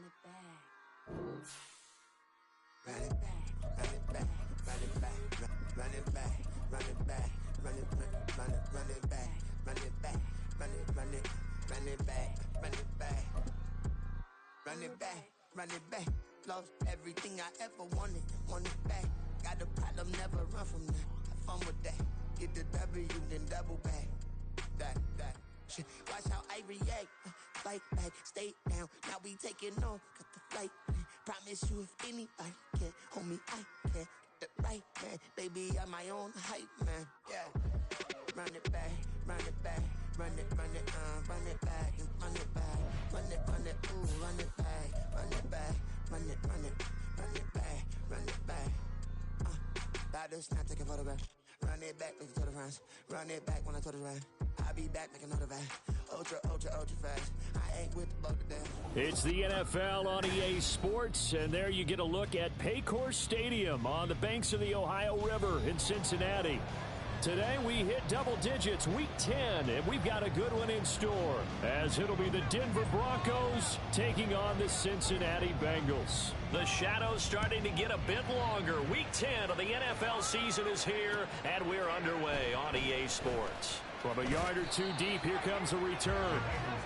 run it back. Run it back, run it back, run it back, run it back, run it back, run it back, run it back, run it back, run it back, run it back, run it back, run it back. Lost everything I ever wanted it back. Got a problem, never run from that. Have fun with that. Get the W, then double back. That shit. Watch how I react. Fight back, stay down. Now we taking off. Got the flight plan. Promise you if anybody can, homie, I can. Get the right man. Baby, I'm my own hype man. Yeah. Run it back, run it back. Run it, run it, run it back, run it back, run it, ooh, run it back, run it back, run it, run it, run it back, run it back. About to snap, take a photograph. Run it back, make it to the friends. Run it back when I told it right. I'll be back, make another back. Ultra, ultra, ultra fast. I ain't with the boat today. It's the NFL on EA Sports, and there you get a look at Paycor Stadium on the banks of the Ohio River in Cincinnati. Today we hit double digits, week 10, and we've got a good one in store, as it'll be the Denver Broncos taking on the Cincinnati Bengals. The shadow's starting to get a bit longer. Week 10 of the NFL season is here, and we're underway on EA Sports. From a yard or two deep, here comes a return.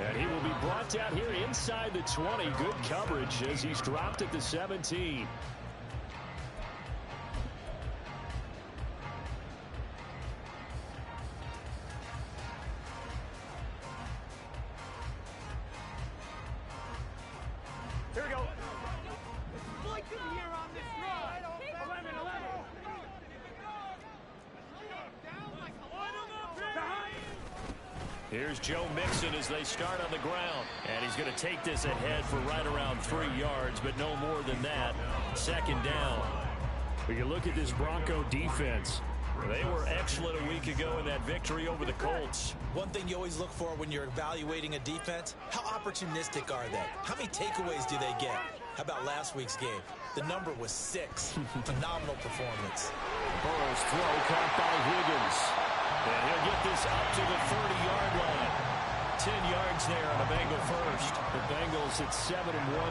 And he will be brought down here inside the 20. Good coverage as he's dropped at the 17. Here we go. Like to be here on this run. 11. Here's Joe Mixon as they start on the ground. And he's going to take this ahead for right around 3 yards, but no more than that. Second down. But you look at this Bronco defense. They were excellent a week ago in that victory over the Colts. One thing you always look for when you're evaluating a defense, how opportunistic are they? How many takeaways do they get? How about last week's game? The number was 6. Phenomenal performance. Burrow's throw caught by Higgins. And he'll get this up to the 30-yard line. 10 yards there on a Bengal first. The Bengals at 7-1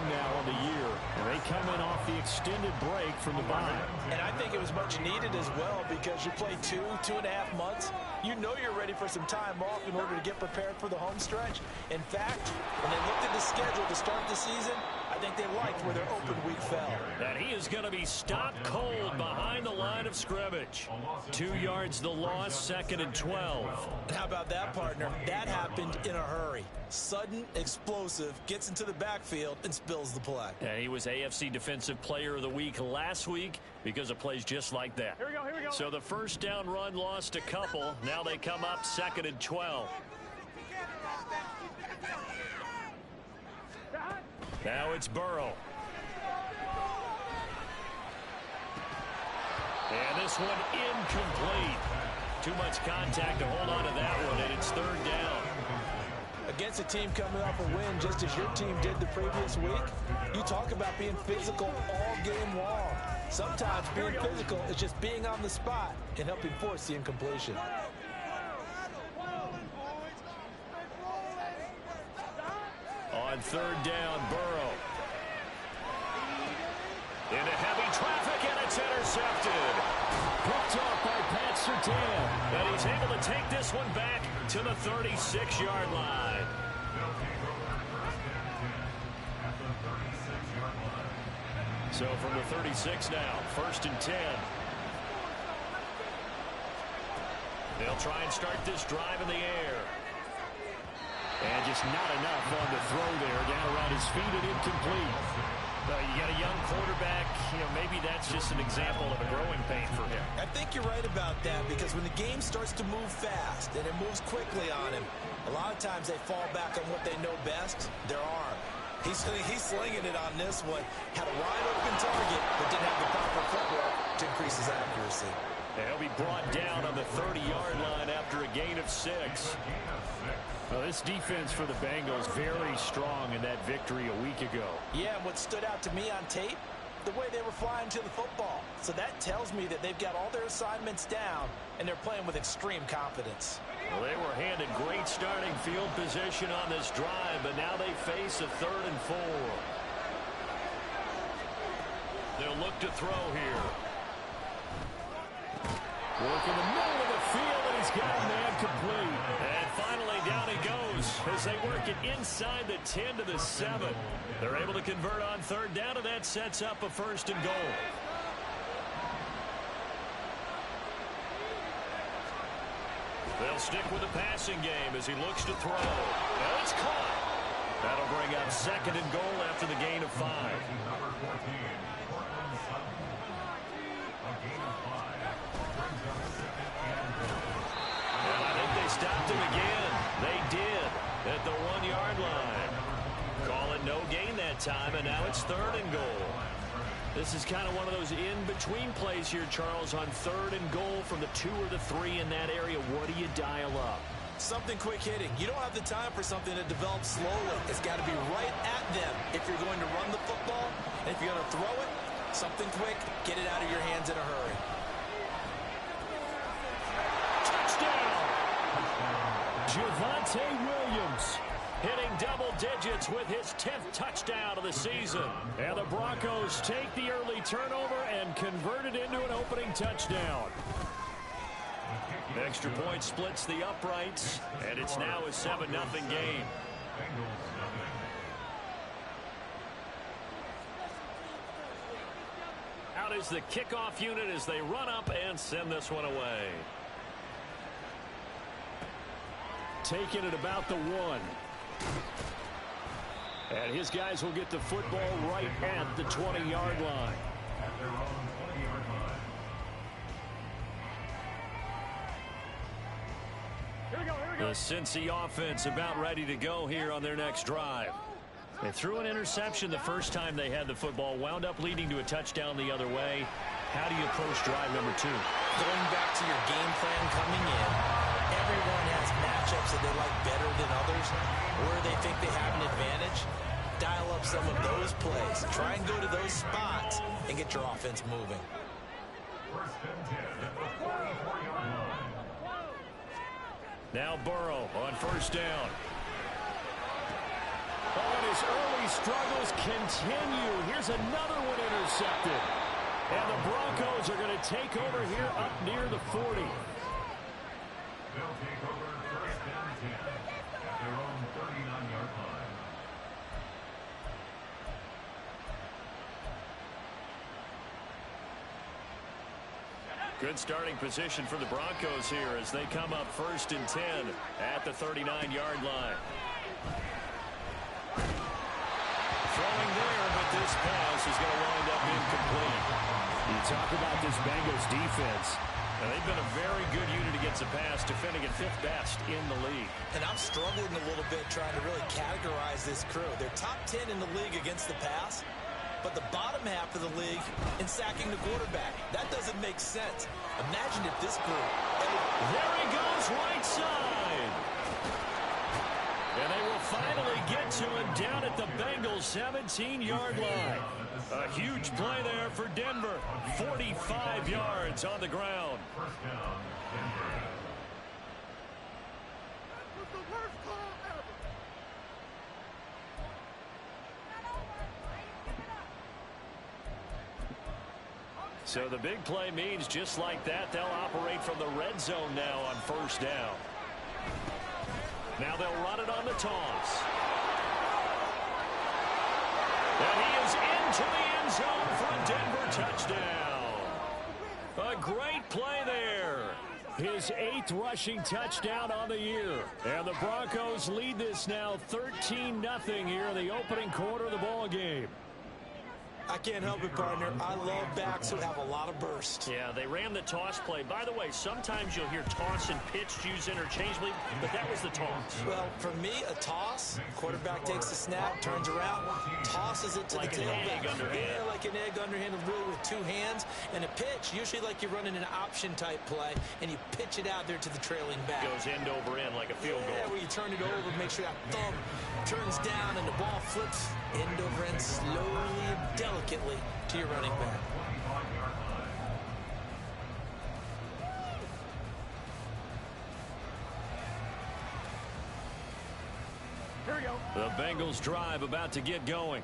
now on the year. And they come in off the extended break from the bye. And I think it was much needed as well because you play 2.5 months. You know you're ready for some time off in order to get prepared for the home stretch. In fact, when they looked at the schedule to start the season, I think they liked where their open week fell. And he is going to be stopped cold behind the line of scrimmage. 2 yards the loss, 2nd and 12. How about that, partner? That happened in a hurry. Sudden, explosive, gets into the backfield and spills the play. And he was AFC Defensive Player of the Week last week because of plays just like that. Here we go. So the first down run lost a couple. Now they come up 2nd and 12. Now it's Burrow. And this one incomplete. Too much contact to hold on to that one, and it's 3rd down. Against a team coming off a win just as your team did the previous week, you talk about being physical all game long. Sometimes being physical is just being on the spot and helping force the incompletion. On 3rd down, Burrow. Into heavy traffic, and it's intercepted. Picked off by Pat Surtain. And he's able to take this one back to the 36-yard line. So from the 36 now, 1st and 10. They'll try and start this drive in the air. And just not enough on the throw there. Down around his feet and incomplete. You got a young quarterback. Maybe that's just an example of a growing pain for him. I think you're right about that because when the game starts to move fast and it moves quickly on him, a lot of times they fall back on what they know best, their arm. He's slinging it on this one. Had a wide open target, but didn't have the proper footwork to increase his accuracy. And he'll be brought down on the 30-yard line after a gain of 6. Well, this defense for the Bengals very strong in that victory a week ago. Yeah, and what stood out to me on tape, the way they were flying to the football. So that tells me that they've got all their assignments down, and they're playing with extreme confidence. Well, they were handed great starting field position on this drive, but now they face a 3rd and 4. They'll look to throw here. Work in the middle of the field, and he's got a man complete. And finally, down he goes as they work it inside the 10 to the 7. They're able to convert on third down, and that sets up a 1st and goal. They'll stick with the passing game as he looks to throw. And it's caught. That'll bring up 2nd and goal after the gain of 5. And I think they stopped him again. They did at the 1-yard line. Call it no gain that time, and now it's 3rd and goal. This is kind of one of those in-between plays here, Charles, on 3rd and goal from the 2 or the 3 in that area. What do you dial up? Something quick hitting. You don't have the time for something that develops slowly. It's got to be right at them if you're going to run the football. And if you're going to throw it, something quick, get it out of your hands in a hurry. Touchdown! Javonte Williams hitting double digits with his 10th touchdown of the season. And the Broncos take the early turnover and convert it into an opening touchdown. Extra point splits the uprights, and it's now a 7-0 game. Out is the kickoff unit as they run up and send this one away. Taking it about the 1. And his guys will get the football right at the 20-yard line. The Cincy offense about ready to go here on their next drive. They threw an interception the first time they had the football, wound up leading to a touchdown the other way. How do you approach drive number 2? Going back to your game plan coming in, everyone has matchups that they like better than others, where they think they have an advantage. Dial up some of those plays. Try and go to those spots and get your offense moving. Now Burrow on 1st down. Oh, and his early struggles continue. Here's another one intercepted. And the Broncos are going to take over here up near the 40. They'll take over 1st and 10 at their own 39-yard line. Good starting position for the Broncos here as they come up 1st and 10 at the 39-yard line. Throwing there, but this pass is going to wind up incomplete. You talk about this Bengals defense. Now, they've been a very good unit against the pass, defending at 5th best in the league. And I'm struggling a little bit trying to really categorize this crew. They're top 10 in the league against the pass, but the bottom half of the league in sacking the quarterback. That doesn't make sense. Imagine if this group... There he goes, right side. And they will finally get to him down at the Bengals' 17-yard line. A huge play there for Denver. 45 yards on the ground. First down, Denver. That was the worst call ever. So the big play means just like that, they'll operate from the red zone now on 1st down. Now they'll run it on the toss. And he is into the end zone for a Denver touchdown. A great play there. His 8th rushing touchdown on the year. And the Broncos lead this now 13-0 here in the opening quarter of the ball game. I can't help it, partner. I love backs who have a lot of burst. Yeah, they ran the toss play. By the way, sometimes you'll hear toss and pitch used interchangeably, but that was the toss. Well, for me, a toss, quarterback takes the snap, turns around, tosses it to like the tailback. Egg underhand. Yeah, like an egg underhand, really with 2 hands. And a pitch, usually like you're running an option-type play, and you pitch it out there to the trailing back. Goes end over end like a field goal. Yeah, where you turn it over, make sure that thumb turns down, and the ball flips end over end slowly and delicately to your running back. Here we go. The Bengals drive about to get going.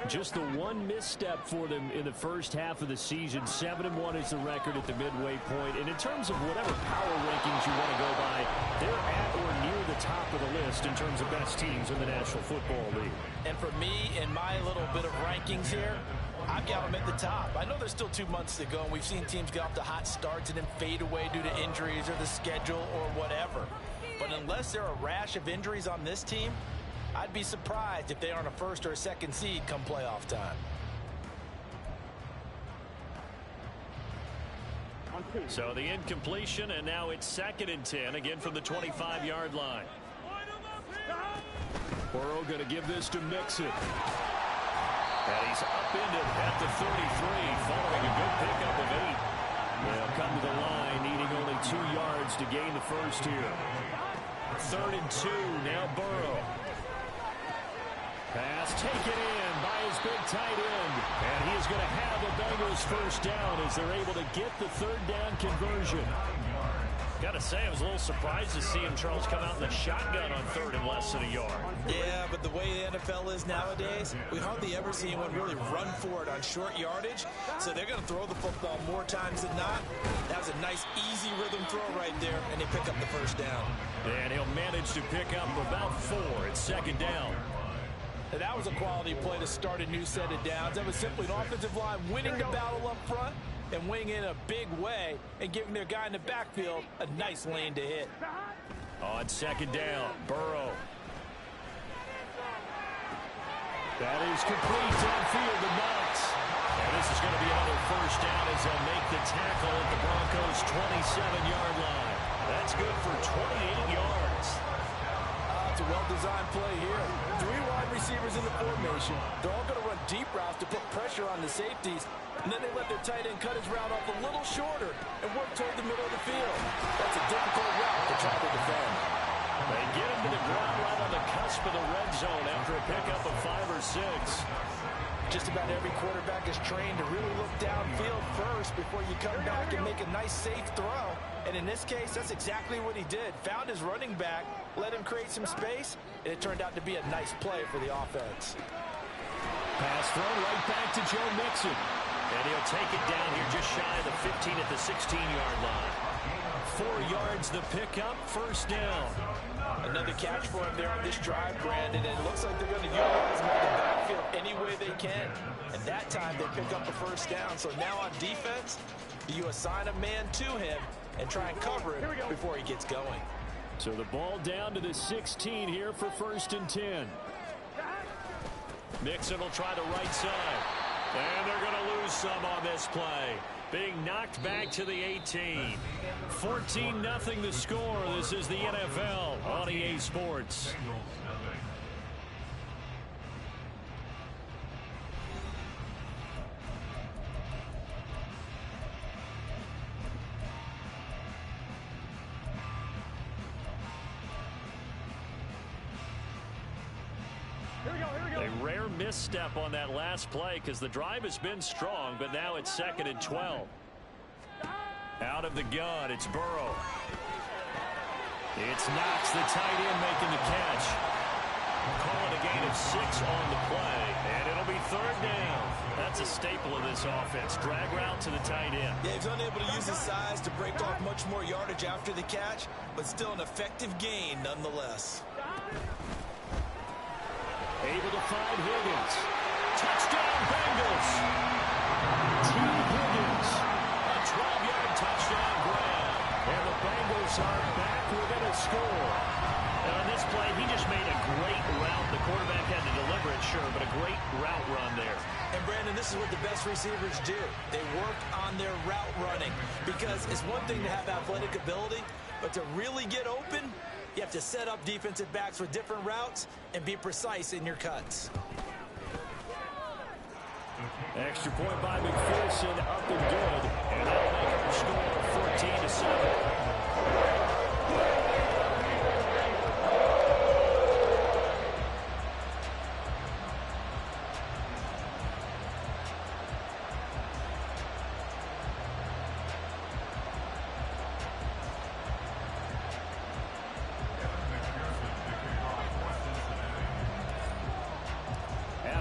Just the one misstep for them in the first half of the season. 7-1 is the record at the midway point. And in terms of whatever power rankings you want to go by, they're at or near the top of the list in terms of best teams in the National Football League. And for me, in my little bit of rankings here, I've got them at the top. I know there's still 2 months to go, and we've seen teams get off to hot starts and then fade away due to injuries or the schedule or whatever. But unless there are a rash of injuries on this team, I'd be surprised if they aren't a first or a second seed come playoff time. So the incompletion, and now it's 2nd and 10, again from the 25-yard line. Burrow going to give this to Mixon. And he's upended at the 33, following a good pickup of 8. They'll come to the line, needing only 2 yards to gain the first here. 3rd and 2, now Burrow. Pass taken in by his big tight end. And he is going to have the Bengals first down as they're able to get the 3rd down conversion. Got to say, I was a little surprised to see him, Charles, come out in the shotgun on 3rd and less than a yard. Yeah, but the way the NFL is nowadays, we hardly ever see anyone really run for it on short yardage. So they're going to throw the football more times than not. That was a nice, easy rhythm throw right there, and they pick up the first down. And he'll manage to pick up about 4. It's 2nd down. And that was a quality play to start a new set of downs. That was simply an offensive line winning the battle up front and winning in a big way and giving their guy in the backfield a nice lane to hit. On 2nd down, Burrow. That is complete downfield to Knox. And this is going to be another first down as they'll make the tackle at the Broncos' 27-yard line. That's good for 28 yards. It's a well-designed play here. 3 wide receivers in the formation. They're all going to run deep routes to put pressure on the safeties. And then they let their tight end cut his route off a little shorter and work toward the middle of the field. That's a difficult route to try to defend. They get him to the ground right on the cusp of the red zone after a pickup of 5 or 6. Just about every quarterback is trained to really look downfield first before you come back and make a nice, safe throw. And in this case, that's exactly what he did. Found his running back, let him create some space, and it turned out to be a nice play for the offense. Pass throw right back to Joe Mixon. And he'll take it down here just shy of the 15 at the 16-yard line. 4 yards the pickup, first down. Another catch for him there on this drive, Brandon, and it looks like they're going to utilize him in the backfield any way they can. And that time they pick up a first down. So now on defense, you assign a man to him and try and cover him before he gets going. So the ball down to the 16 here for 1st and 10. Mixon will try the right side. And they're going to lose some on this play. Being knocked back to the 18. 14-0 the score. This is the NFL on EA Sports. A rare misstep on that last play because the drive has been strong, but now it's 2nd and 12. Out of the gun, it's Burrow. It's Knox, the tight end, making the catch. Calling a gain of 6 on the play, and it'll be 3rd down. That's a staple of this offense. Drag route to the tight end. Yeah, he's unable to use his size to break off much more yardage after the catch, but still an effective gain nonetheless. Able to find Higgins. Touchdown, Bengals. T. Higgins. A 12-yard touchdown grab. And the Bengals are back within a score. And on this play, he just made a great route. The quarterback had to deliver it, sure, but a great route run there. And, Brandon, this is what the best receivers do. They work on their route running because it's one thing to have athletic ability, but to really get open, you have to set up defensive backs with different routes and be precise in your cuts. Extra point by McPherson, up and good. And that'll make our score 14-7.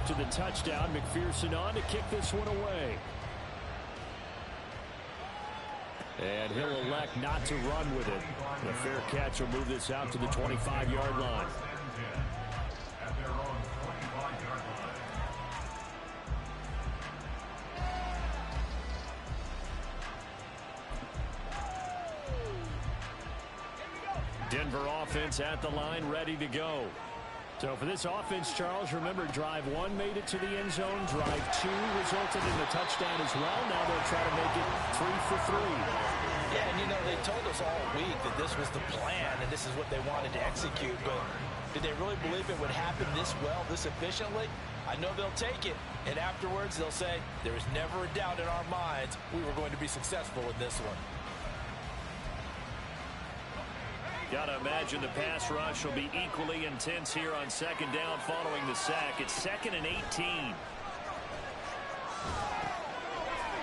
after the touchdown. McPherson on to kick this one away. And he'll elect not to run with it. The fair catch will move this out to the 25-yard line. At their own 25-yard line. Denver offense at the line, ready to go. So for this offense, Charles, remember, drive one made it to the end zone. Drive two resulted in the touchdown as well. Now they'll try to make it 3 for 3. Yeah, and they told us all week that this was the plan and this is what they wanted to execute. But did they really believe it would happen this well, this efficiently? I know they'll take it. And afterwards, they'll say, there was never a doubt in our minds we were going to be successful in this one. Got to imagine the pass rush will be equally intense here on second down following the sack. It's 2nd and 18.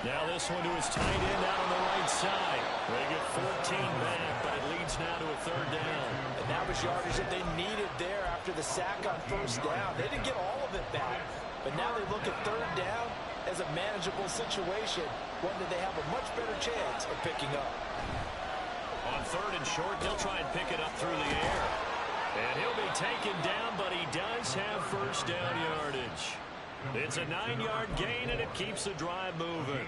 Now this one to his tight end out on the right side. They get 14 back, but it leads now to a 3rd down. And that was yardage that they needed there after the sack on 1st down. They didn't get all of it back, but now they look at 3rd down as a manageable situation, one that they have a much better chance of picking up. On 3rd and short, they'll try and pick it up through the air. And he'll be taken down, but he does have 1st down yardage. It's a 9-yard gain, and it keeps the drive moving.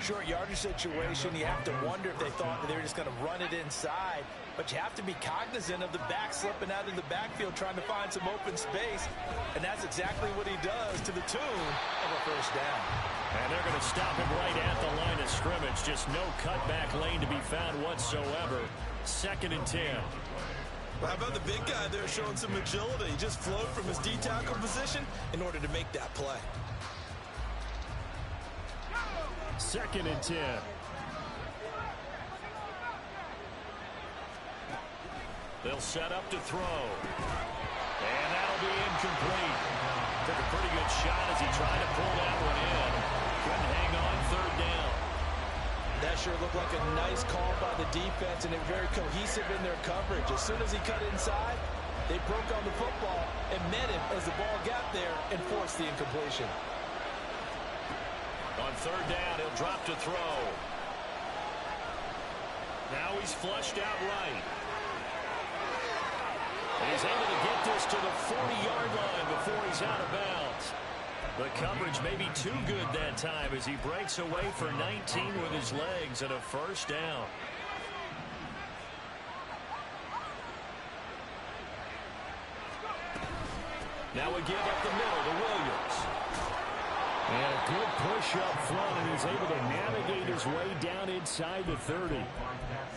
Short yardage situation, you have to wonder if they thought that they were just going to run it inside. But you have to be cognizant of the back slipping out in the backfield trying to find some open space. And that's exactly what he does to the tune of a 1st down. And they're going to stop him right at the line of scrimmage. Just no cutback lane to be found whatsoever. 2nd and 10. Well, how about the big guy there showing some agility? He just flowed from his D-tackle position in order to make that play. 2nd and 10. They'll set up to throw. And that'll be incomplete. Took a pretty good shot as he tried to pull that one in. Couldn't hang on 3rd down. That sure looked like a nice call by the defense, and they're very cohesive in their coverage. As soon as he cut inside, they broke on the football and met him as the ball got there and forced the incompletion. On 3rd down, he'll drop to throw. Now he's flushed out right. And he's able to get this to the 40-yard line before he's out of bounds. The coverage may be too good that time as he breaks away for 19 with his legs and a 1st down. Now again up the middle to Williams. And a good push up front, and he's able to navigate his way down inside the 30.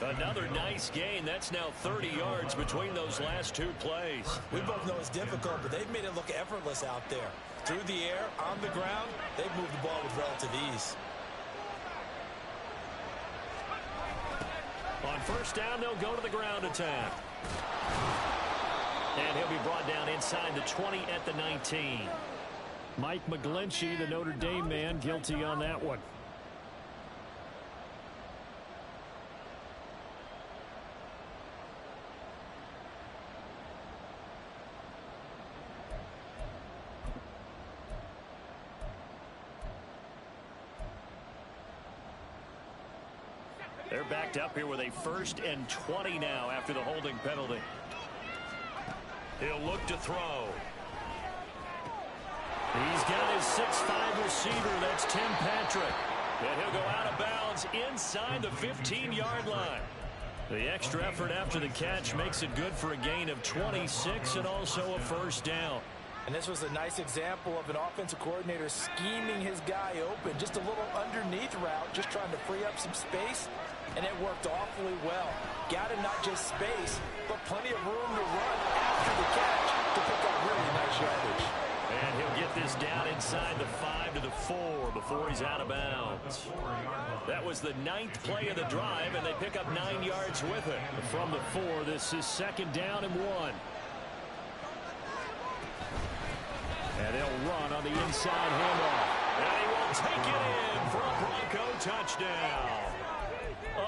Another nice gain. That's now 30 yards between those last 2 plays. We both know it's difficult, but they've made it look effortless out there. Through the air, on the ground, they've moved the ball with relative ease. On 1st down, they'll go to the ground attack. And he'll be brought down inside the 20 at the 19. Mike McGlinchey, the Notre Dame man, guilty on that one. They're backed up here with a 1st and 20 now after the holding penalty. He'll look to throw. He's got his 6'5" receiver. That's Tim Patrick. And he'll go out of bounds inside the 15-yard line. The extra effort after the catch makes it good for a gain of 26 and also a 1st down. And this was a nice example of an offensive coordinator scheming his guy open. Just a little underneath route, just trying to free up some space. And it worked awfully well. Got him not just space, but plenty of room to run after the catch to pick up really nice yardage. And he'll get this down inside the 5 to the 4 before he's out of bounds. That was the 9th play of the drive, and they pick up 9 yards with it. From the 4, this is 2nd down and 1. And they'll run on the inside handoff. And he will take it in for a Bronco touchdown.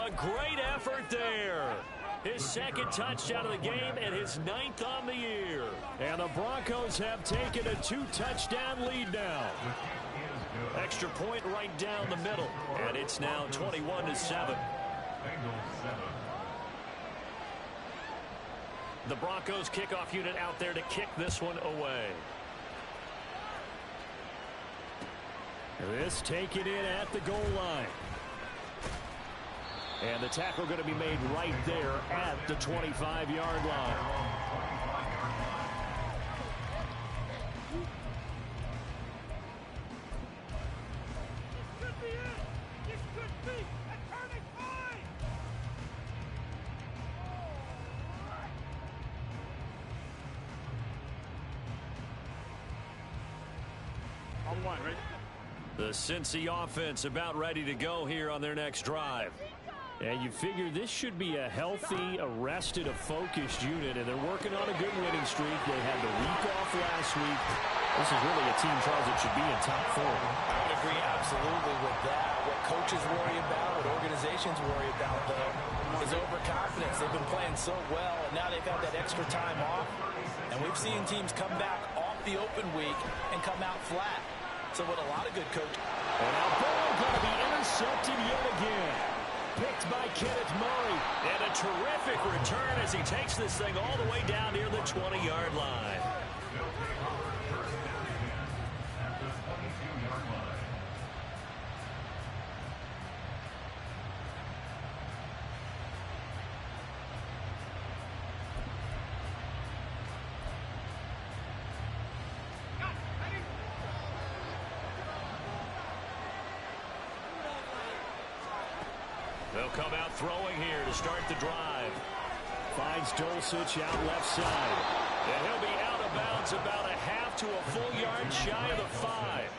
A great effort there. His second touchdown of the game and his 9th on the year. And the Broncos have taken a 2-touchdown lead now. Extra point right down the middle. And it's now 21-7. The Broncos kickoff unit out there to kick this one away. This taken in at the goal line. And the tackle going to be made right there at the 25-yard line. On one, right? The Cincy offense about ready to go here on their next drive. And you figure this should be a healthy, arrested, a focused unit, and they're working on a good winning streak. They had the week off last week. This is really a team, Charles, that should be in top 4. I would agree absolutely with that. What coaches worry about, what organizations worry about, though, is overconfidence. They've been playing so well, and now they've had that extra time off. And we've seen teams come back off the open week and come out flat. So what a lot of good coaches. And now Burrow going to be intercepted yet again. Picked by Kenneth Murray. And a terrific return as he takes this thing all the way down near the 20-yard line. They'll come out throwing here to start the drive. Finds Dulcich out left side. And he'll be out of bounds about a half to a full yard shy of the 5.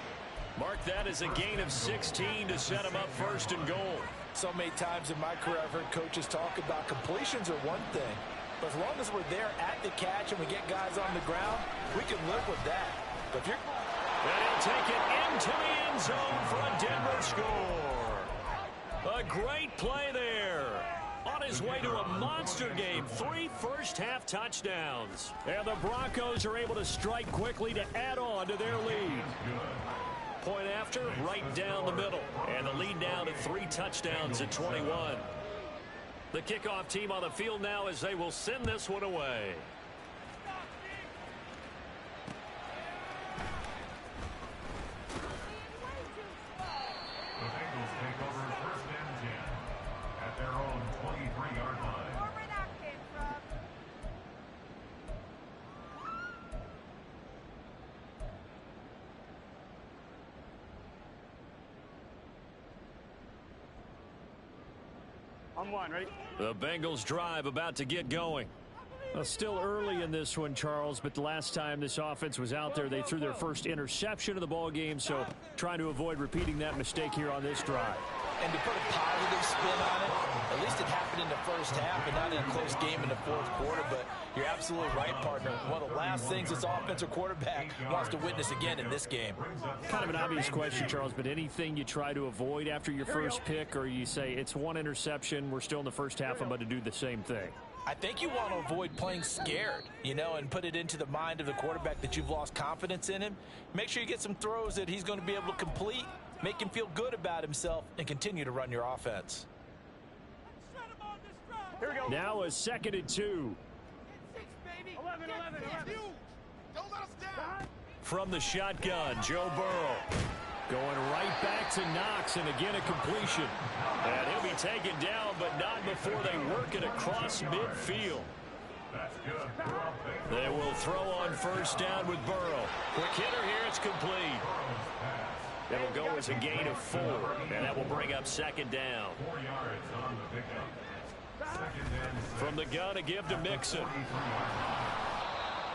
Mark that as a gain of 16 to set him up first and goal. So many times in my career I've heard coaches talk about completions are one thing. But as long as we're there at the catch and we get guys on the ground, we can live with that. But if you're... And he'll take it into the end zone for a Denver score. A great play there. On his way to a monster game. 3 first-half touchdowns. And the Broncos are able to strike quickly to add on to their lead. Point after, right down the middle. And the lead down to 3 touchdowns at 21. The kickoff team on the field now as they will send this one away. On one, ready? The Bengals drive about to get going. Well, still early in this one, Charles, but the last time this offense was out there, they threw their first interception of the ball game, so trying to avoid repeating that mistake here on this drive. And to put a positive spin on it, at least it happened in the first half and not in a close game in the fourth quarter. But you're absolutely right, partner. One of the last things this offensive quarterback wants to witness again in this game. Kind of an obvious question, Charles, but anything you try to avoid after your first pick, or you say it's one interception, we're still in the first half, I'm about to do the same thing? I think you want to avoid playing scared, you know, and put it into the mind of the quarterback that you've lost confidence in him. Make sure you get some throws that he's going to be able to complete, make him feel good about himself, and continue to run your offense. Here we go. Now a 2nd and 2. 11. Don't let us down. From the shotgun, Joe Burrow. Going right back to Knox, and again a completion. And he'll be taken down, but not before they work it across midfield. They will throw on first down with Burrow. Quick hitter here, it's complete. It'll go as a gain of 4, and that will bring up 2nd down. 4 yards on the pickup. From the gun, a give to Mixon.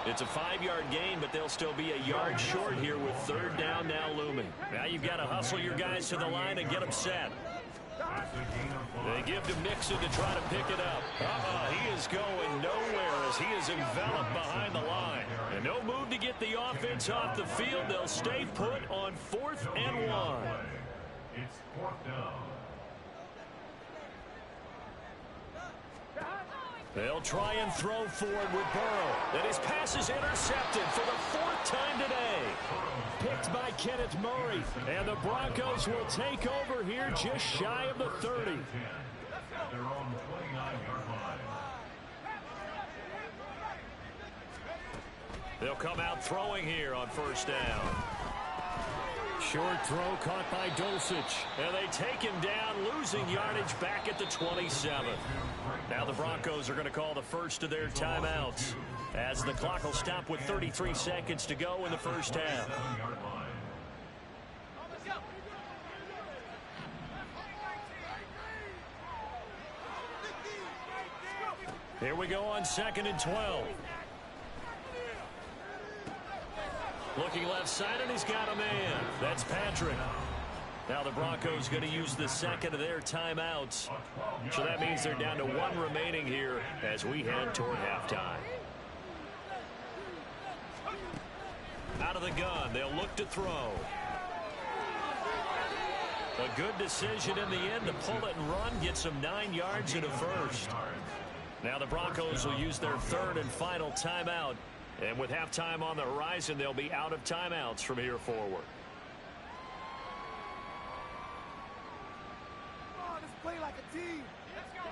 It's a 5-yard gain, but they'll still be a yard short here with 3rd down now looming. Now you've got to hustle your guys to the line and get them set. They give to Mixon to try to pick it up. He is going nowhere as he is enveloped behind the line. And no move to get the offense off the field. They'll stay put on 4th and 1. It's 4th down. They'll try and throw forward with Burrow. And his pass is intercepted for the 4th time today. Picked by Kenneth Murray. And the Broncos will take over here just shy of the 30. At their own 29-yard line. They'll come out throwing here on 1st down. Short throw caught by Dulcich. And they take him down, losing yardage back at the 27. Now the Broncos are going to call the first of their timeouts, as the clock will stop with 33 seconds to go in the first half. Here we go on 2nd and 12. Looking left side, and he's got a man. That's Patrick. Now the Broncos going to use the second of their timeouts. So that means they're down to 1 remaining here as we head toward halftime. Out of the gun, they'll look to throw. A good decision in the end to pull it and run, get some 9 yards in a first. Now the Broncos will use their 3rd and final timeout. And with halftime on the horizon, they'll be out of timeouts from here forward. Come on, let's play like a team. Let's go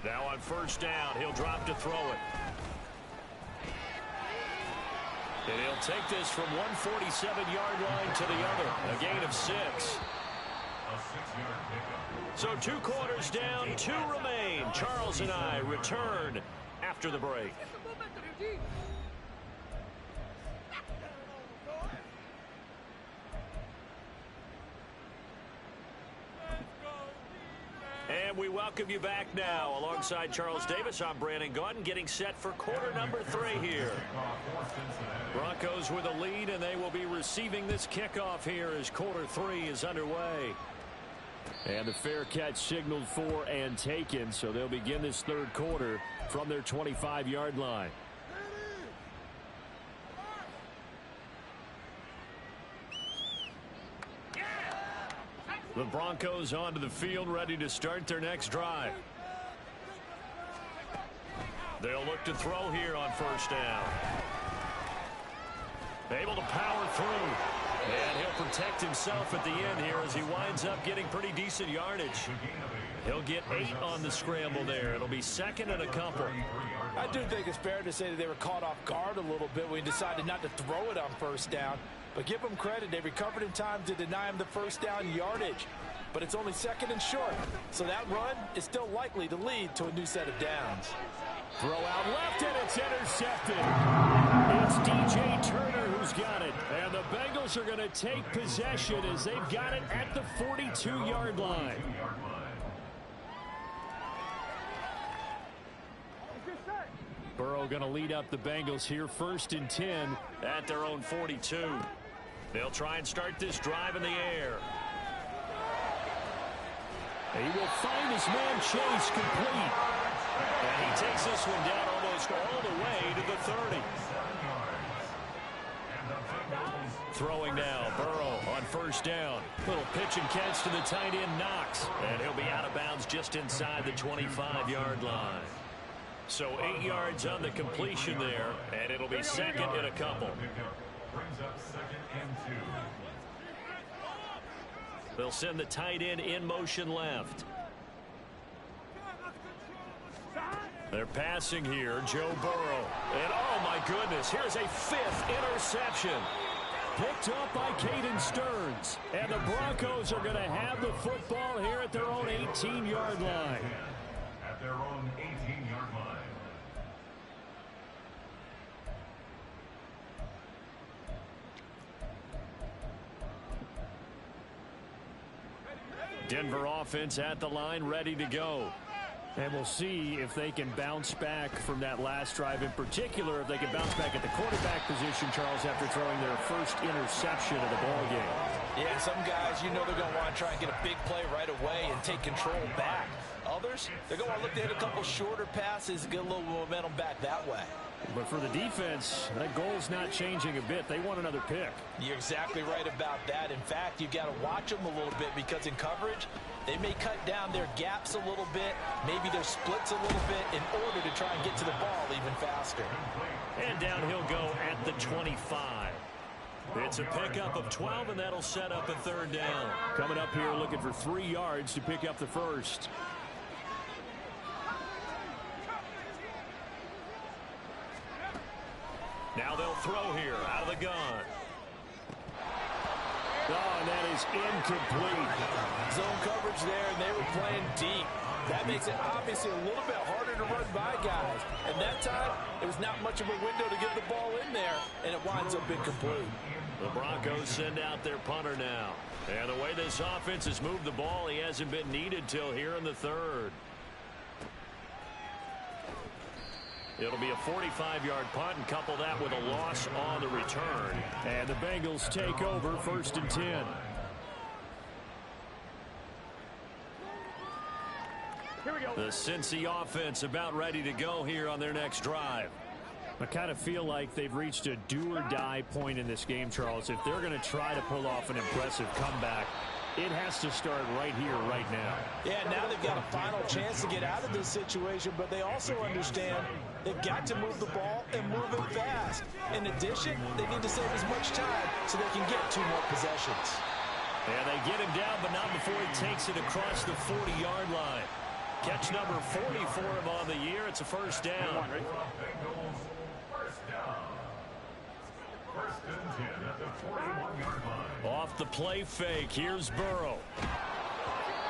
now. Now on 1st down, he'll drop to throw it. And he'll take this from 147-yard line to the other. A gain of 6. A 6-yard pickup. So 2 quarters down, 2 remain. Charles and I return after the break. And we welcome you back now. Alongside Charles Davis, I'm Brandon Gaudin, getting set for quarter number 3 here. Broncos with a lead, and they will be receiving this kickoff here as quarter 3 is underway. And the fair catch signaled for and taken, so they'll begin this 3rd quarter from their 25-yard line. The Broncos onto the field, ready to start their next drive. They'll look to throw here on 1st down. Able to power through. And he'll protect himself at the end here as he winds up getting pretty decent yardage. He'll get 8 on the scramble there. It'll be 2nd and a couple. I do think it's fair to say that they were caught off guard a little bit when he decided not to throw it on 1st down. But give them credit. They recovered in time to deny him the 1st down yardage. But it's only 2nd and short. So that run is still likely to lead to a new set of downs. Throw out left, and it's intercepted. It's DJ Turner who's got it. And the Bengals are going to take possession as they've got it at the 42-yard line. Burrow going to lead up the Bengals here, 1st and 10 at their own 42. They'll try and start this drive in the air. He will find his man Chase complete. And he takes this one down almost all the way to the 30. Throwing now, Burrow on 1st down. Little pitch and catch to the tight end, Knox. And he'll be out of bounds just inside the 25-yard line. So 8 yards on the completion there, and it'll be 2nd and a couple. Brings up 2nd and 2. They'll send the tight end in motion left. They're passing here, Joe Burrow. And oh my goodness, here's a 5th interception. Picked up by Caden Stearns. And the Broncos are going to have the football here at their own 18-yard line. At their own 18-yard line. Denver offense at the line, ready to go. And we'll see if they can bounce back from that last drive, in particular if they can bounce back at the quarterback position, Charles, after throwing their first interception of the ball game. Yeah, some guys, you know they're going to want to try and get a big play right away and take control back. Others, they're going to look to hit a couple shorter passes and get a little momentum back that way. But for the defense, that goal's not changing a bit. They want another pick. You're exactly right about that. In fact, you've got to watch them a little bit because in coverage, they may cut down their gaps a little bit, maybe their splits a little bit in order to try and get to the ball even faster. And down he'll go at the 25. It's a pickup of 12, and that'll set up a third down. Coming up here looking for 3 yards to pick up the first. Now they'll throw here out of the gun. Oh, and that is incomplete. Zone coverage there, and they were playing deep. That makes it obviously a little bit harder to run by guys. And that time, it was not much of a window to get the ball in there, and it winds up incomplete. The Broncos send out their punter now. And the way this offense has moved the ball, he hasn't been needed till here in the third. It'll be a 45-yard punt, and couple that with a loss on the return. And the Bengals take over 1st and 10. Here we go. The Cincy offense about ready to go here on their next drive. I kind of feel like they've reached a do-or-die point in this game, Charles. If they're going to try to pull off an impressive comeback, it has to start right here, right now. Yeah, now they've got a final chance to get out of this situation, but they also understand they've got to move the ball and move it fast. In addition, they need to save as much time so they can get 2 more possessions. And they get him down, but not before he takes it across the 40-yard line. Catch number 40 for him on the year. It's a first down. Bengals, first down. 1st and 10 at the 41-yard line. Off the play fake, here's Burrow.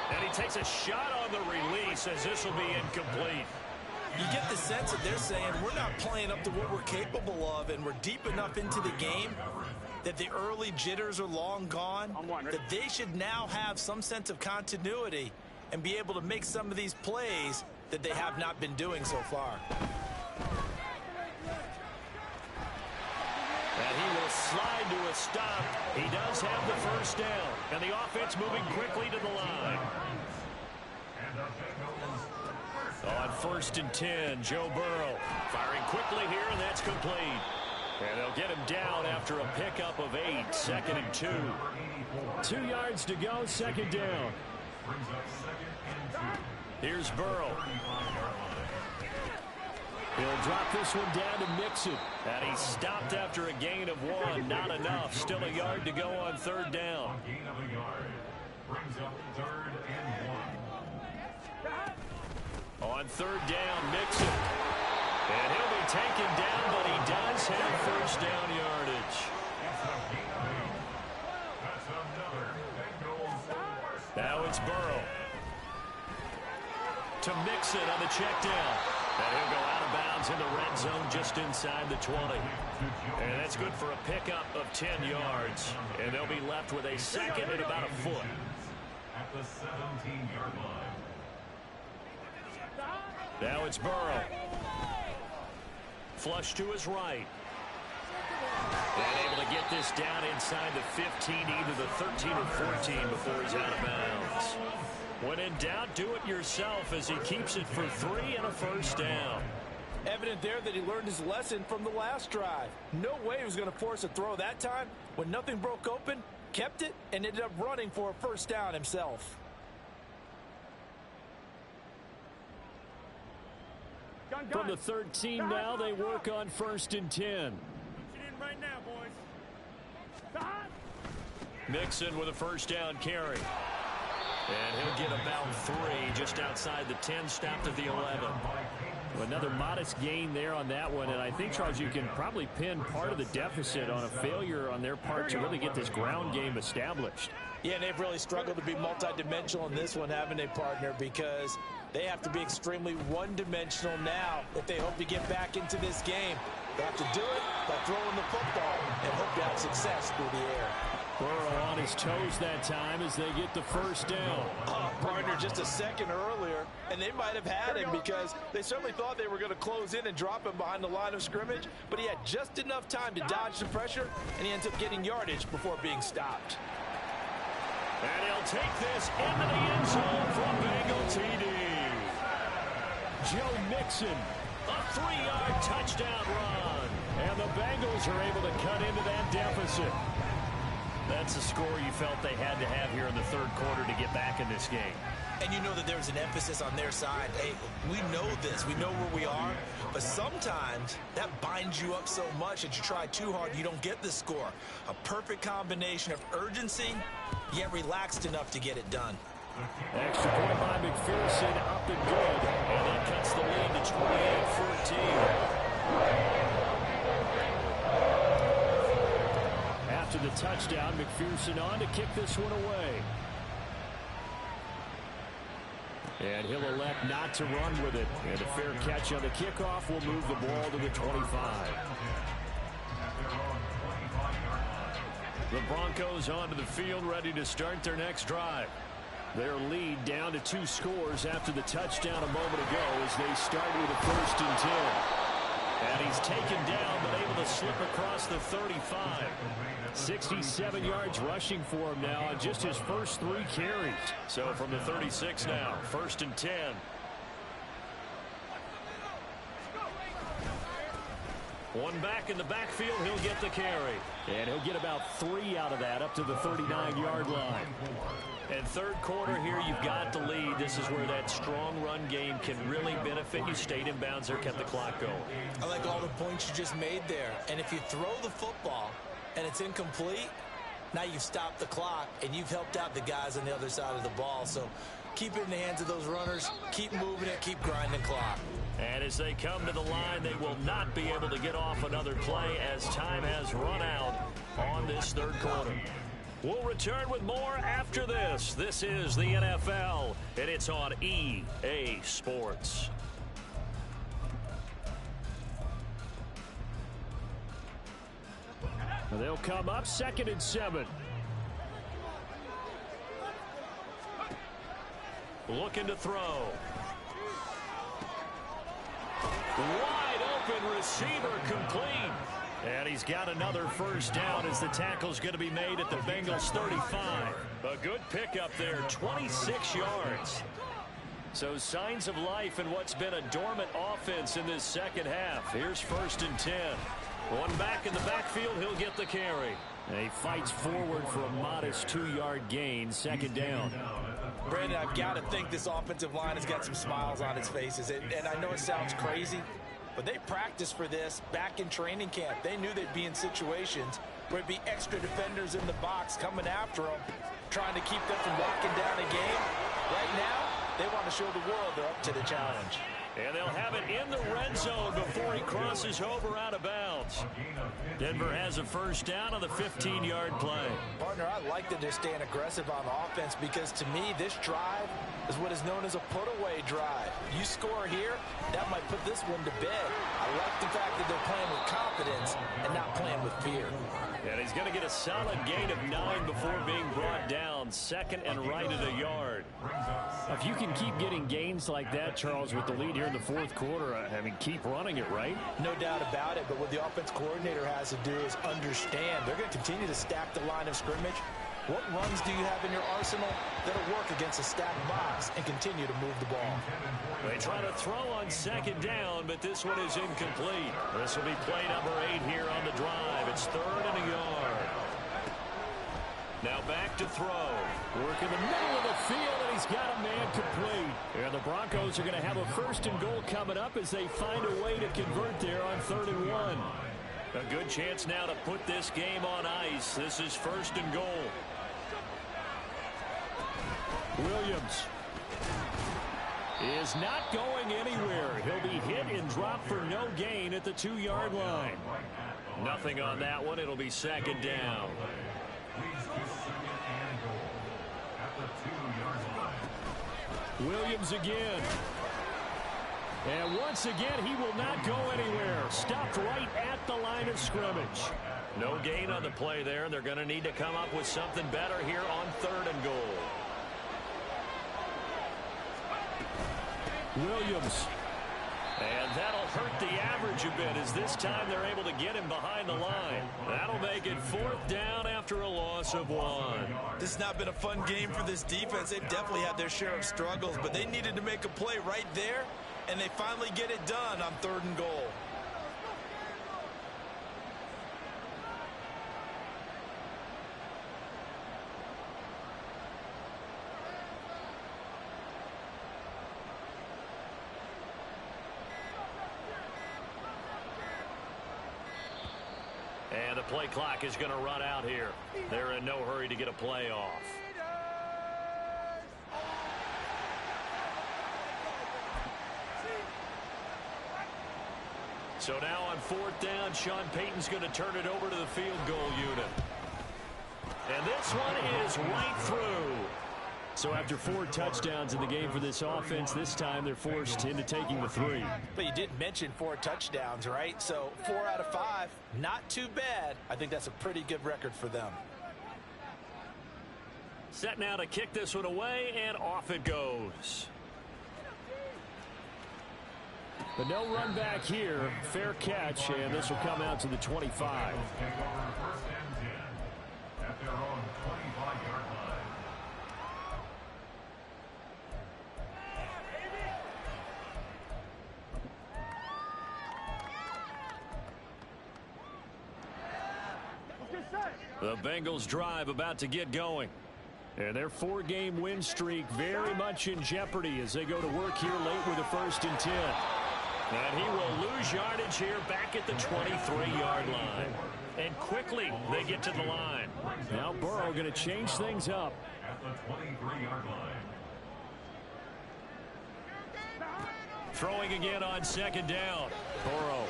And he takes a shot on the release as this will be incomplete. You get the sense that they're saying we're not playing up to what we're capable of, and we're deep enough into the game that the early jitters are long gone, that they should now have some sense of continuity and be able to make some of these plays that they have not been doing so far. And he will slide to a stop. He does have the first down. And the offense moving quickly to the line. On 1st and 10, Joe Burrow firing quickly here, and that's complete. And they'll get him down after a pickup of 8, 2nd and 2. 2 yards to go, 2nd down. Here's Burrow. He'll drop this one down to Mixon. And he stopped after a gain of 1. Not enough. Still a yard to go on 3rd down. Gain of a yard. Brings up 3rd and 1. On 3rd down, Mixon. And he'll be taken down, but he does have first down yardage. That's another Bengals first down. Now it's Burrow. To Mixon on the check down. And he'll go out of bounds in the red zone just inside the 20. And that's good for a pickup of 10 yards. And they'll be left with a 2nd and about a foot. At the 17-yard line. Now it's Burrow. Flush to his right. And able to get this down inside the 15, either the 13 or 14 before he's out of bounds. When in doubt, do it yourself as he keeps it for 3 and a first down. Evident there that he learned his lesson from the last drive. No way he was going to force a throw that time. When nothing broke open, kept it, and ended up running for a first down himself. From the 13 now, they work on 1st and 10. Put it in right now, boys. Mixon with a first down carry. And he'll get about 3 just outside the 10, stopped at the 11. Another modest gain there on that one, and I think, Charles, you can probably pin part of the deficit on a failure on their part to really get this ground game established. Yeah, and they've really struggled to be multidimensional in this one, haven't they, partner? Because they have to be extremely one-dimensional now if they hope to get back into this game. They have to do it by throwing the football and hope to have success through the air. Burrow on his toes that time as they get the first down. Partner, just a second earlier, and they might have had him because they certainly thought they were going to close in and drop him behind the line of scrimmage, but he had just enough time to dodge the pressure, and he ends up getting yardage before being stopped. And he'll take this into the end zone for a Bengal TD. Joe Mixon A 3-yard touchdown run. And the Bengals are able to cut into that deficit. That's the score you felt they had to have here in the third quarter to get back in this game. And you know that there's an emphasis on their side. Hey, we know this. We know where we are. But sometimes that binds you up so much that you try too hard, you don't get the score. A perfect combination of urgency, yet relaxed enough to get it done. Extra point by McPherson, up and good. And that cuts the lead to 28-14. After the touchdown, McPherson on to kick this one away. And he'll elect not to run with it. And a fair catch on the kickoff will move the ball to the 25. The Broncos onto the field, ready to start their next drive. Their lead down to 2 scores after the touchdown a moment ago as they start with a 1st and 10. And he's taken down but able to slip across the 35. 67 yards rushing for him now on just his first 3 carries. So from the 36 now, 1st and 10. One back in the backfield, he'll get the carry. And he'll get about 3 out of that up to the 39-yard line. And third quarter here, you've got the lead. This is where that strong run game can really benefit you. Stayed in bounds there, kept the clock going. I like all the points you just made there. And if you throw the football and it's incomplete, now you've stopped the clock and you've helped out the guys on the other side of the ball. So keep it in the hands of those runners. Keep moving it. Keep grinding clock. And as they come to the line, they will not be able to get off another play as time has run out on this third quarter. We'll return with more after this. This is the NFL, and it's on EA Sports. They'll come up 2nd and 7. Looking to throw. Wide open receiver complete. And he's got another 1st down as the tackle's going to be made at the Bengals 35. A good pickup there, 26 yards. So signs of life in what's been a dormant offense in this second half. Here's 1st and 10. One back in the backfield, he'll get the carry. And he fights forward for a modest 2-yard gain, 2nd down. Brandon, I've got to think this offensive line has got some smiles on its faces. And I know it sounds crazy, but they practiced for this back in training camp. They knew they'd be in situations where it'd be extra defenders in the box coming after them, trying to keep them from locking down a game. Right now, they want to show the world they're up to the challenge. And they'll have it in the red zone before he crosses over out of bounds. Denver has a 1st down on the 15-yard play. Partner, I like that they're staying aggressive on offense because to me, this drive is what is known as a put-away drive. You score here, that might put this one to bed. I like the fact that they're playing with confidence and not playing with fear. And he's going to get a solid gain of 9 before being brought down. 2nd and right at a yard. If you can keep getting gains like that, Charles, with the lead here in the 4th quarter, I mean, keep running it, right? No doubt about it, but what the offense coordinator has to do is understand they're going to continue to stack the line of scrimmage. What runs do you have in your arsenal that'll work against a stacked box and continue to move the ball? They try to throw on 2nd down, but this one is incomplete. This will be play number 8 here on the drive. It's 3rd and a yard. Now back to throw. Work in the middle of the field, and he's got a man complete. And the Broncos are going to have a 1st and goal coming up as they find a way to convert there on 3rd and 1. A good chance now to put this game on ice. This is 1st and goal. Williams is not going anywhere. He'll be hit and dropped for no gain at the 2-yard line. Nothing on that one. It'll be 2nd down. Williams again. And once again, he will not go anywhere. Stopped right at the line of scrimmage. No gain on the play there. They're going to need to come up with something better here on 3rd and goal. Williams. And that'll hurt the average a bit as this time they're able to get him behind the line. That'll make it 4th down after a loss of 1. This has not been a fun game for this defense. They've definitely had their share of struggles, but they needed to make a play right there and they finally get it done on 3rd and goal. And the play clock is going to run out here. They're in no hurry to get a play off. So now on 4th down, Sean Payton's going to turn it over to the field goal unit. And this one is right through. So after 4 touchdowns in the game for this offense, this time they're forced into taking the 3. But you did mention 4 touchdowns, right? So 4 out of 5, not too bad. I think that's a pretty good record for them. Set now to kick this one away, and off it goes. But no run back here. Fair catch, and this will come out to the 25. At their own 25-yard line. The Bengals drive about to get going. And their 4-game win streak very much in jeopardy as they go to work here late with a 1st and 10. And he will lose yardage here back at the 23-yard line. And quickly they get to the line. Now Burrow going to change things up. At the 23-yard line. Throwing again on 2nd down. Burrow.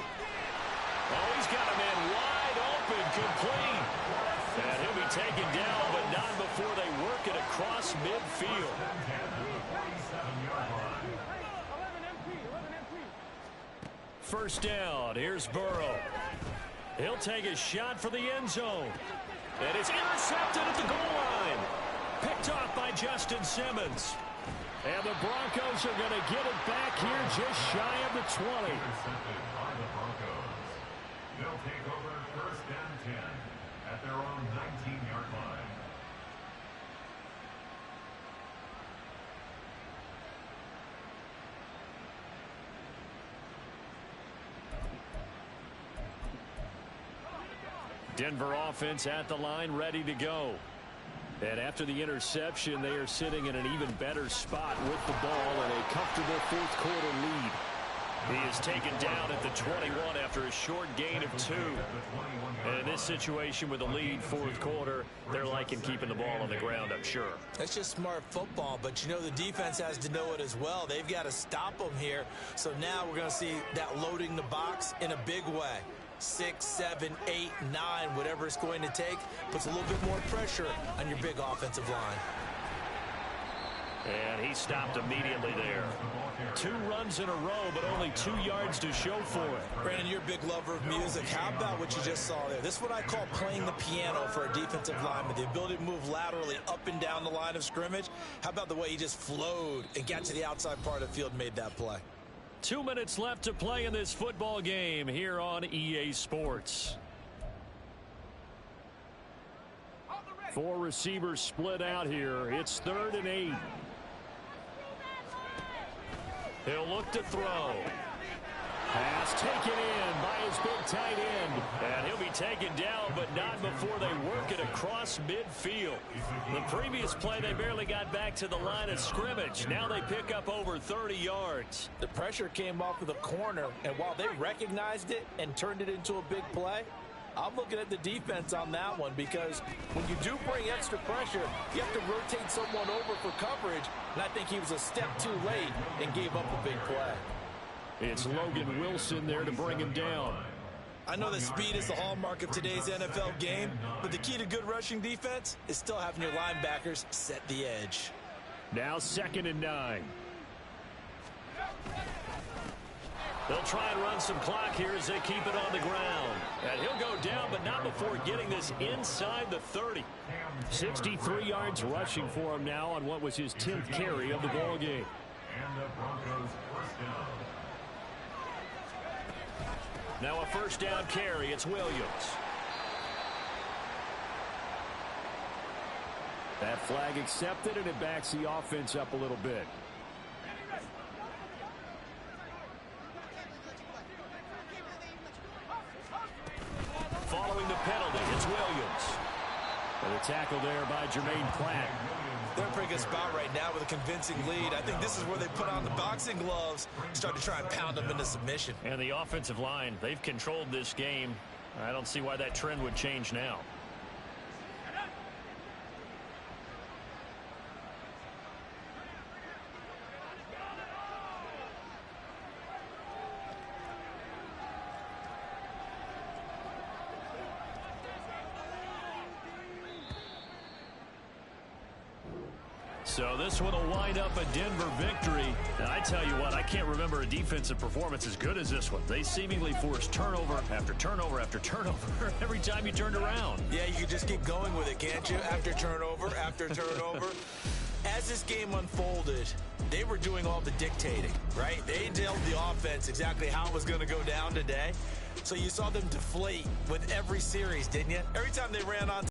Oh, he's got a man wide open, complete. And he'll be taken down, but not before they work it across midfield. First down, here's Burrow. He'll take a shot for the end zone. And it's intercepted at the goal line. Picked off by Justin Simmons. And the Broncos are going to get it back here just shy of the 20. Intercepted by the Broncos. They'll take over 1st and 10 at their own 19-yard line. Denver offense at the line, ready to go. And after the interception, they are sitting in an even better spot with the ball and a comfortable 4th quarter lead. He is taken down at the 21 after a short gain of 2. And in this situation with a lead 4th quarter, they're liking keeping the ball on the ground, I'm sure. That's just smart football, but you know the defense has to know it as well. They've got to stop them here. So now we're going to see that loading the box in a big way. 6, 7, 8, 9, whatever it's going to take, puts a little bit more pressure on your big offensive line. And he stopped immediately there. 2 runs in a row, but only 2 yards to show for it. Brandon, you're a big lover of music. How about what you just saw there? This is what I call playing the piano for a defensive lineman. The ability to move laterally up and down the line of scrimmage. How about the way he just flowed and got to the outside part of the field and made that play? 2 minutes left to play in this football game here on EA Sports. 4 receivers split out here. It's 3rd and 8. He'll look to throw. Pass taken in by his big tight end. And he'll be taken down, but not before they work it across midfield. The previous play, they barely got back to the line of scrimmage. Now they pick up over 30 yards. The pressure came off of the corner, and while they recognized it and turned it into a big play, I'm looking at the defense on that one, because when you do bring extra pressure, you have to rotate someone over for coverage, and I think he was a step too late and gave up a big play. It's Logan Wilson there to bring him down. I know that speed is the hallmark of today's NFL game, but the key to good rushing defense is still having your linebackers set the edge. Now 2nd and 9. They'll try and run some clock here as they keep it on the ground. And he'll go down, but not before getting this inside the 30. 63 yards rushing for him now on what was his 10th carry of the ball game. And the Broncos 1st down. Now a 1st down carry. It's Williams. That flag accepted, and it backs the offense up a little bit. penalty. It's Williams. And a tackle there by Jermaine Pratt. They're in a pretty good spot right now with a convincing lead. I think this is where they put on the boxing gloves, start to try and pound them into submission. And the offensive line, they've controlled this game. I don't see why that trend would change now. So this one will wind up a Denver victory. And I tell you what, I can't remember a defensive performance as good as this one. They seemingly forced turnover after turnover after turnover every time you turned around. Yeah, you can just keep going with it, can't you? After turnover, after turnover. As this game unfolded, they were doing all the dictating, right? They told the offense exactly how it was going to go down today. So you saw them deflate with every series, didn't you? Every time they ran on